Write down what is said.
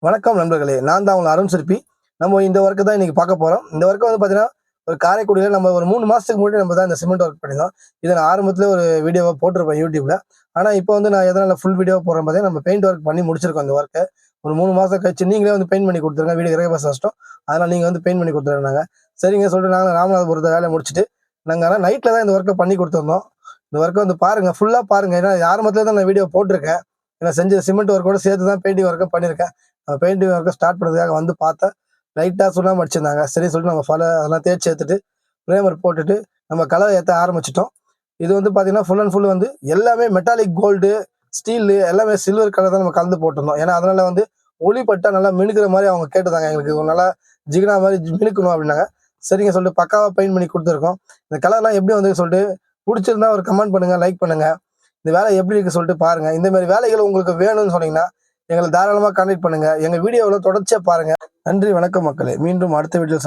வணக்கம் நண்பர்களே, நான் தான் உங்கள் அருண் சிற்பி. நம்ம இந்த ஒர்க்கு தான் இன்னைக்கு பார்க்க போறோம். இந்த ஒர்க்க வந்து பார்த்தீங்கன்னா, ஒரு காரைக்குடியில நம்ம ஒரு 3 மாசத்துக்கு முன்னாடி நம்ம தான் இந்த சிமெண்ட் ஒர்க் பண்ணியிருந்தோம். இத நான் ஆரம்பத்திலே ஒரு வீடியோவா போட்டிருப்பேன் YouTubeல. ஆனா இப்போ வந்து நான் எதனால ஃபுல் வீடியோவா போடுறேன் பார்த்தீங்கன்னா, நம்ம பெயிண்ட் ஒர்க் பண்ணி முடிச்சிருக்கோம் இந்த ஒர்க்க. ஒரு 3 மாசம் கழிச்சு நீங்களே வந்து பெயிண்ட் பண்ணி குடுத்துருங்க. வீடு கிரகப்பிரவேசம் வச்சுட்டோம். அதனால நீங்க வந்து பெயிண்ட் பண்ணி குடுத்துருங்கன்னாங்க. சரிங்க சொல்லிட்டு நாங்க ராமநாதபுரத்த வேலைய முடிச்சுட்டு, நாங்க ஆனா நைட்ல தான் இந்த ஒர்க்க பண்ணி குடுத்துருந்தோம். இந்த ஒர்க்க வந்து பாருங்க, ஃபுல்லா பாருங்க. ஏன்னா ஆரம்பத்திலே தான் நான் வீடியோ போட்டிருக்கேன். ஏன்னா செஞ்ச சிமெண்ட் ஒர்க்கோட சேர்த்து தான் பெயிண்டிங் ஒர்க்கும் பண்ணியிருக்கேன். பெயிண்டிங் ஒர்க்க ஸ்டார்ட் பண்ணதுக்காக வந்து பார்த்தா, லைட்டா சுண்ணாம்பு அடிச்சிருந்தாங்க. சரின்னு சொல்லிட்டு நம்ம அதெல்லாம் தேய்ச்சு எடுத்துட்டு, ப்ரைமர் போட்டுட்டு, நம்ம கலர் ஏத்த ஆரம்பிச்சுட்டோம். இது வந்து பார்த்தீங்கன்னா, ஃபுல் அண்ட் ஃபுல் வந்து எல்லாமே மெட்டாலிக் கோல்டு, ஸ்டீலு எல்லாமே சில்வர் கலர் தான் நம்ம கலந்து போட்டிருந்தோம். ஏன்னா, அதனால வந்து ஒளி பட்டா நல்லா மினுக்குற மாரி அவங்க கேட்டிருந்தாங்க. எங்களுக்கு ஒரு நல்லா ஜிகினா மாரி மினுக்கணும் அப்டின்னாங்க. சரிங்க சொல்லிட்டு பக்காவா பெயிண்ட் பண்ணி குடுத்துருக்கோம். இந்த கலர்லாம் எப்படி வந்ததுன்னு சொல்லிட்டு புடிச்சிருந்தா ஒரு கமெண்ட் பண்ணுங்க, லைக் பண்ணுங்க. இந்த வேலை எப்படி இருக்கு சொல்லிட்டு பாருங்க. இந்த மாரி வேலைகள் உங்களுக்கு வேணும்னு சொன்னீங்கன்னா, எங்கள தாராளமா கான்டாக்ட் பண்ணுங்க. எங்க வீடியோவ தொடர்ச்சியா பாருங்க. நன்றி, வணக்கம் மக்களே. மீண்டும் அடுத்த வீடியோல